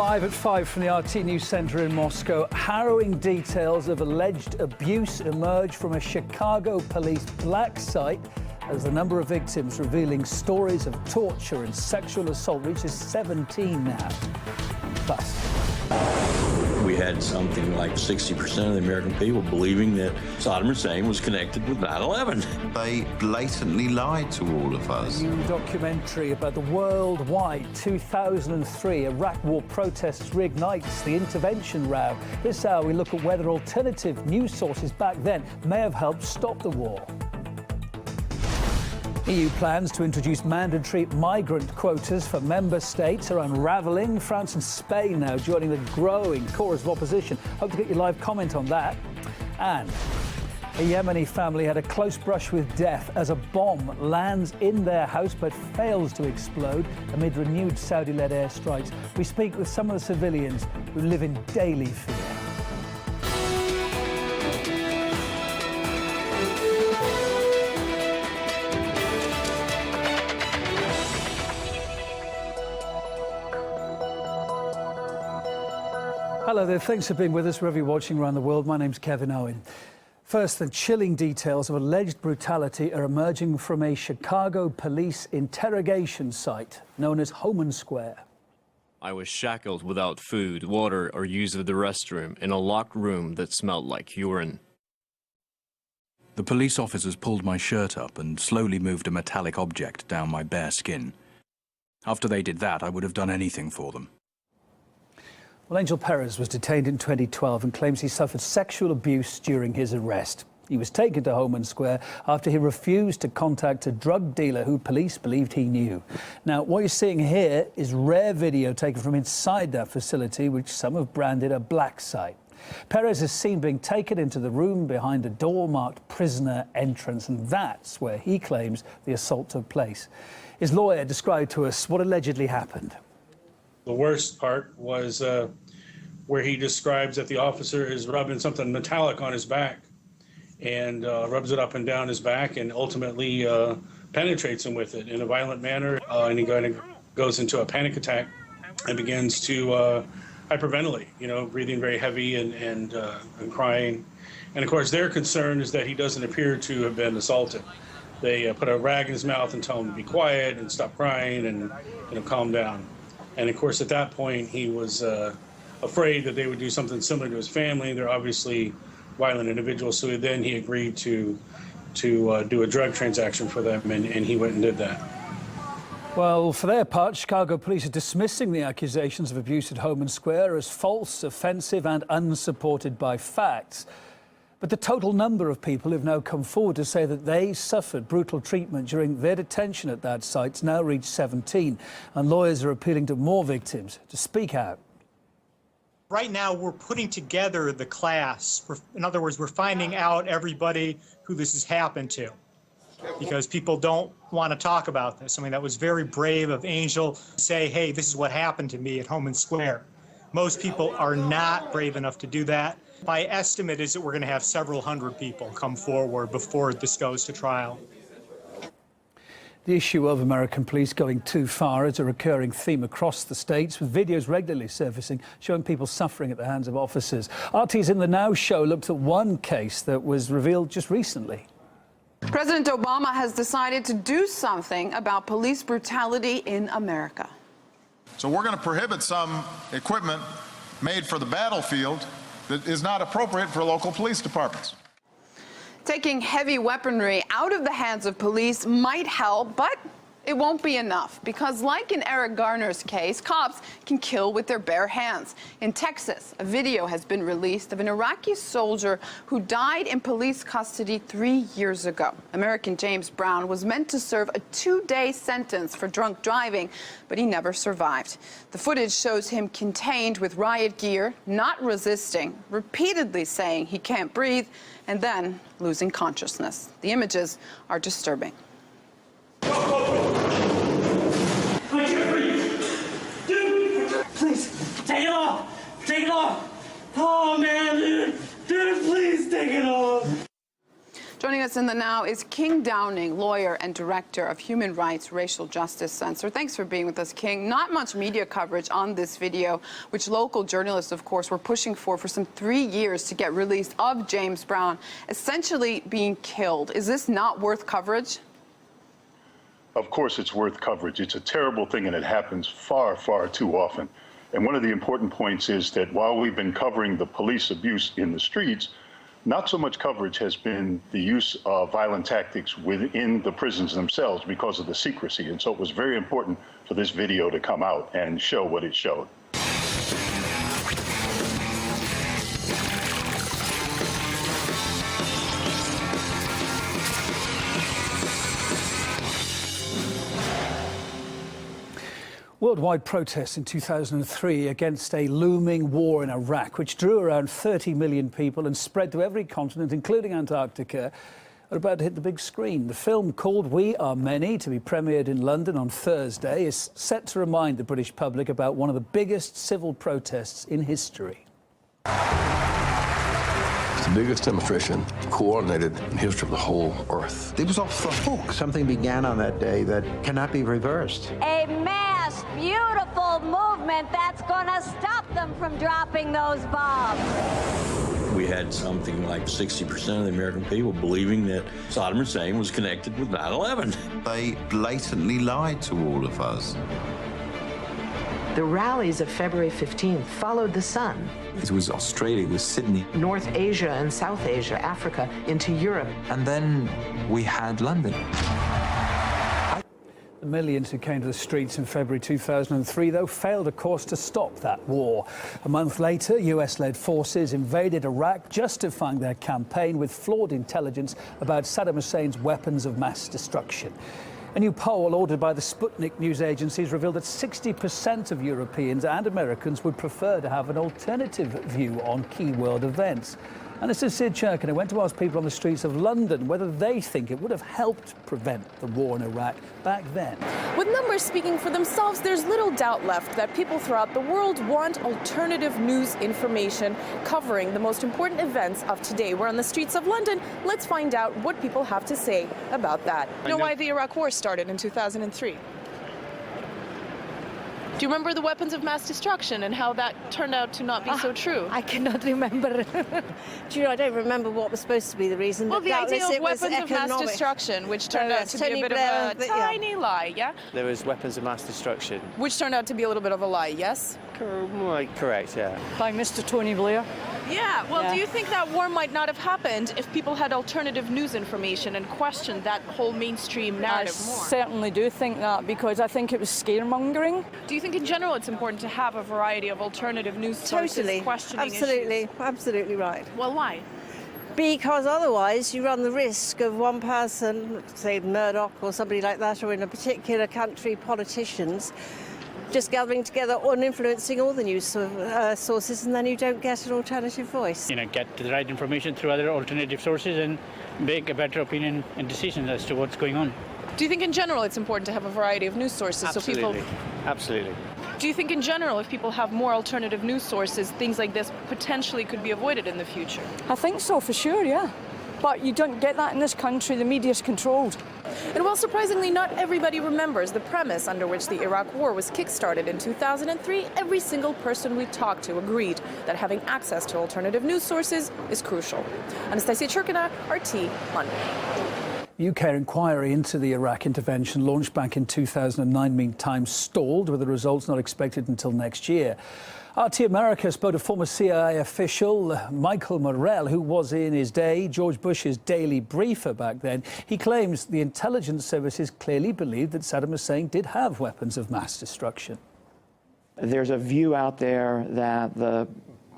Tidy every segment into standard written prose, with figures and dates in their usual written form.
Live at 5 from the RT News Center in Moscow, harrowing details of alleged abuse emerge from a Chicago police black site as the number of victims revealing stories of torture and sexual assault reaches 17 now. Plus, we had something like 60% of the American people believing that Saddam Hussein was connected with 9/11. They blatantly lied to all of us. a new documentary about the worldwide 2003 Iraq war protests reignites the intervention row. This hour we look at whether alternative news sources back then may have helped stop the war. EU plans to introduce mandatory migrant quotas for member states are unravelling. France and Spain now joining the growing chorus of opposition. Hope to get your live comment on that. And a Yemeni family had a close brush with death as a bomb lands in their house but fails to explode amid renewed Saudi-led airstrikes. We speak with some of the civilians who live in daily fear. Hello there, thanks for being with us wherever you're watching around the world. My name's Kevin Owen. First, the chilling details of alleged brutality are emerging from a Chicago police interrogation site known as Homan Square. I was shackled without food, water, or use of the restroom in a locked room that smelled like urine. The police officers pulled my shirt up and slowly moved a metallic object down my bare skin. After they did that, I would have done anything for them. Well, Angel Perez was detained in 2012 and claims he suffered sexual abuse during his arrest. He was taken to Homan Square after he refused to contact a drug dealer who police believed he knew. Now, what you're seeing here is rare video taken from inside that facility, which some have branded a black site. Perez is seen being taken into the room behind a door marked prisoner entrance, and that's where he claims the assault took place. His lawyer described to us what allegedly happened. The worst part was where he describes that the officer is rubbing something metallic on his back and rubs it up and down his back and ultimately penetrates him with it in a violent manner. And he goes into a panic attack and begins to hyperventilate, breathing very heavy and crying. And of course, their concern is that he doesn't appear to have been assaulted. They put a rag in his mouth and tell him to be quiet and stop crying and calm down. And of course, at that point, he was afraid that they would do something similar to his family. They're obviously violent individuals, so then he agreed to do a drug transaction for them, and he went and did that. Well, for their part, Chicago police are dismissing the accusations of abuse at Homan Square as false, offensive and unsupported by facts. But the total number of people who've now come forward to say that they suffered brutal treatment during their detention at that site's now reached 17, and lawyers are appealing to more victims to speak out. Right now, we're putting together the class. In other words, we're finding out everybody who this has happened to, because people don't want to talk about this. I mean, that was very brave of Angel to say, hey, this is what happened to me at Homan Square. Most people are not brave enough to do that. My estimate is that we're going to have several hundred people come forward before this goes to trial. The issue of American police going too far is a recurring theme across the states, with videos regularly surfacing showing people suffering at the hands of officers. RT's In the Now show looked at one case that was revealed just recently. President Obama has decided to do something about police brutality in America. So we're going to prohibit some equipment made for the battlefield that is not appropriate for local police departments. Taking heavy weaponry out of the hands of police might help, but it won't be enough, because like in Eric Garner's case, cops can kill with their bare hands. In Texas, a video has been released of an Iraqi soldier who died in police custody 3 years ago. American James Brown was meant to serve a 2-day sentence for drunk driving, but he never survived. The footage shows him contained with riot gear, not resisting, repeatedly saying he can't breathe, and then losing consciousness. The images are disturbing. I can't breathe. Dude, please, take it off. Take it off. Oh, man, dude. Dude, please take it off. Joining us us in the now is King Downing, lawyer and director of Human Rights Racial Justice Center. Thanks for being with us, King. Not much media coverage on this video, which local journalists, of course, were pushing for some 3 years to get released, of James Brown essentially being killed. Is this not worth coverage? Of course it's worth coverage. It's a terrible thing, and it happens far, far too often. And one of the important points is that while we've been covering the police abuse in the streets, not so much coverage has been the use of violent tactics within the prisons themselves because of the secrecy. And so it was very important for this video to come out and show what it showed. Worldwide protests in 2003 against a looming war in Iraq, which drew around 30 million people and spread to every continent, including Antarctica, are about to hit the big screen. The film, called We Are Many, to be premiered in London on Thursday, is set to remind the British public about one of the biggest civil protests in history. It's the biggest demonstration coordinated in the history of the whole Earth. It was off the hook. Something began on that day that cannot be reversed. A mass, beautiful movement that's going to stop them from dropping those bombs. We had something like 60% of the American people believing that Saddam Hussein was connected with 9/11. They blatantly lied to all of us. The rallies of February 15th followed the sun. It was Australia, it was Sydney. North Asia and South Asia, Africa, into Europe. And then we had London. The millions who came to the streets in February 2003, though, failed, of course, to stop that war. A month later, US-led forces invaded Iraq, justifying their campaign with flawed intelligence about Saddam Hussein's weapons of mass destruction. A new poll ordered by the Sputnik news agencies revealed that 60% of Europeans and Americans would prefer to have an alternative view on key world events. And this is Sid Churkin, who went to ask people on the streets of London whether they think it would have helped prevent the war in Iraq back then. With numbers speaking for themselves, there's little doubt left that people throughout the world want alternative news information covering the most important events of today. We're on the streets of London. Let's find out what people have to say about that. You know why the Iraq War started in 2003? Do you remember the weapons of mass destruction and how that turned out to not be so true? I cannot remember. Do you know, I don't remember what was supposed to be the reason. Well, the idea of weapons of mass destruction, which turned out to be a bit of a tiny lie, yeah? There was weapons of mass destruction. Which turned out to be a little bit of a lie, yes? Correct, yeah. By Mr. Tony Blair. Yeah, well, do you think that war might not have happened if people had alternative news information and questioned that whole mainstream narrative more? I certainly do think that, because I think it was scaremongering. Do you think in general it's important to have a variety of alternative news sources questioning issues? Absolutely right. Well, why? Because otherwise you run the risk of one person, say Murdoch or somebody like that, or in a particular country, politicians, just gathering together and influencing all the news sources, and then you don't get an alternative voice. You know, get the right information through other alternative sources and make a better opinion and decision as to what's going on. Do you think in general it's important to have a variety of news sources? Absolutely. So people... Absolutely. Do you think in general if people have more alternative news sources, things like this potentially could be avoided in the future? I think so, for sure, yeah. But you don't get that in this country. The media's controlled. And while surprisingly not everybody remembers the premise under which the Iraq War was kick-started in 2003, every single person we talked to agreed that having access to alternative news sources is crucial. Anastasia Churkina, RT, London. UK inquiry into the Iraq intervention launched back in 2009 meantime stalled, with the results not expected until next year. RT America spoke to former CIA official Michael Morrell, who was in his day George Bush's daily briefer back then. He claims the intelligence services clearly believed that Saddam Hussein did have weapons of mass destruction. There's a view out there that the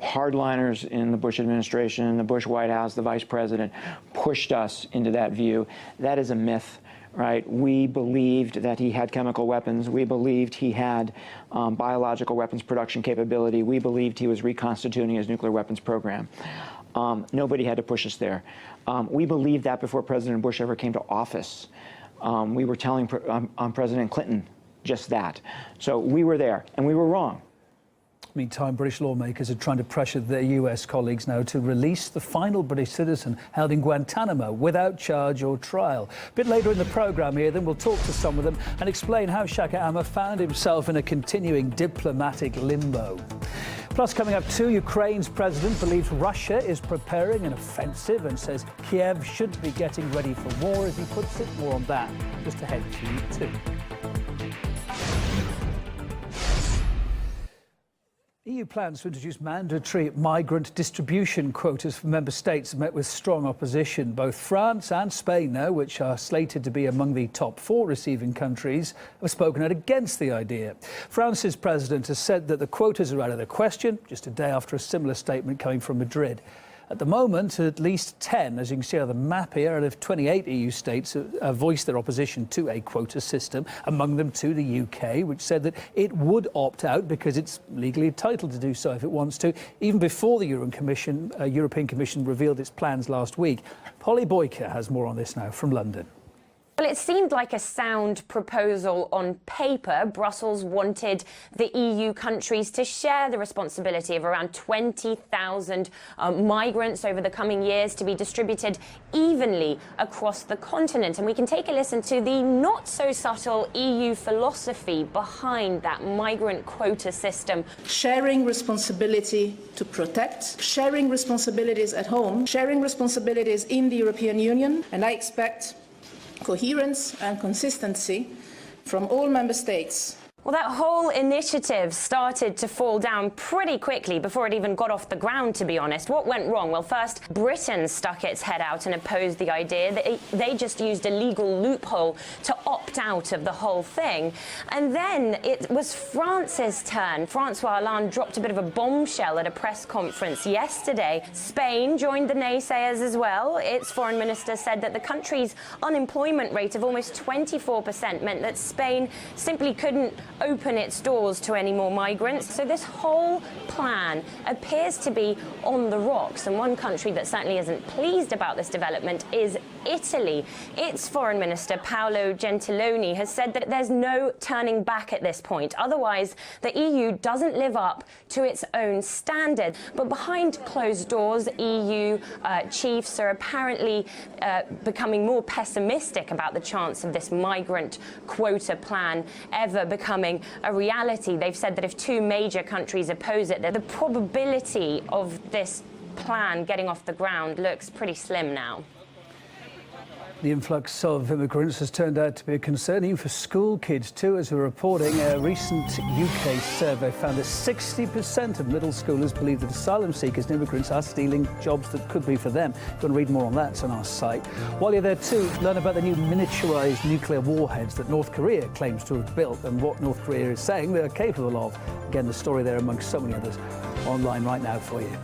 hardliners in the Bush administration, the Bush White House, the vice president, pushed us into that view. That is a myth. Right? We believed that he had chemical weapons. We believed he had biological weapons production capability. We believed he was reconstituting his nuclear weapons program. Nobody had to push us there. We believed that before President Bush ever came to office. We were telling President Clinton just that. So we were there, and we were wrong. Meantime, British lawmakers are trying to pressure their US colleagues now to release the final British citizen held in Guantanamo without charge or trial. A bit later in the programme here, then we'll talk to some of them and explain how Shaka Amar found himself in a continuing diplomatic limbo. Plus, coming up too, Ukraine's president believes Russia is preparing an offensive and says Kiev should be getting ready for war, as he puts it. More on that just ahead for you too. EU plans to introduce mandatory migrant distribution quotas for member states have met with strong opposition. Both France and Spain now, which are slated to be among the top 4 receiving countries, have spoken out against the idea. France's president has said that the quotas are out of the question, just a day after a similar statement coming from Madrid. At the moment, at least 10, as you can see on the map here, out of 28 EU states have voiced their opposition to a quota system, among them to the UK, which said that it would opt out because it's legally entitled to do so if it wants to, even before the European Commission revealed its plans last week. Polly Boyker has more on this now from London. Well, it seemed like a sound proposal on paper. Brussels wanted the EU countries to share the responsibility of around 20,000 migrants over the coming years to be distributed evenly across the continent. And we can take a listen to the not-so-subtle EU philosophy behind that migrant quota system. Sharing responsibility to protect, sharing responsibilities at home, sharing responsibilities in the European Union, and I expect coherence and consistency from all member states. Well, that whole initiative started to fall down pretty quickly before it even got off the ground, to be honest. What went wrong? Well, first, Britain stuck its head out and opposed the idea. They just used a legal loophole to opt out of the whole thing. And then it was France's turn. Francois Hollande dropped a bit of a bombshell at a press conference yesterday. Spain joined the naysayers as well. Its foreign minister said that the country's unemployment rate of almost 24% meant that Spain simply couldn't open its doors to any more migrants. So this whole plan appears to be on the rocks. And one country that certainly isn't pleased about this development is Italy. Its foreign minister, Paolo Gentiloni, has said that there's no turning back at this point. Otherwise, the EU doesn't live up to its own standard. But behind closed doors, EU chiefs are apparently becoming more pessimistic about the chance of this migrant quota plan ever becoming a reality. They've said that if 2 major countries oppose it, that the probability of this plan getting off the ground looks pretty slim now. The influx of immigrants has turned out to be a concern even for school kids too, as we're reporting. A recent UK survey found that 60% of middle schoolers believe that asylum seekers and immigrants are stealing jobs that could be for them. If you want to read more on that, it's on our site. While you're there too, learn about the new miniaturized nuclear warheads that North Korea claims to have built and what North Korea is saying they're capable of. Again, the story there amongst so many others online right now for you.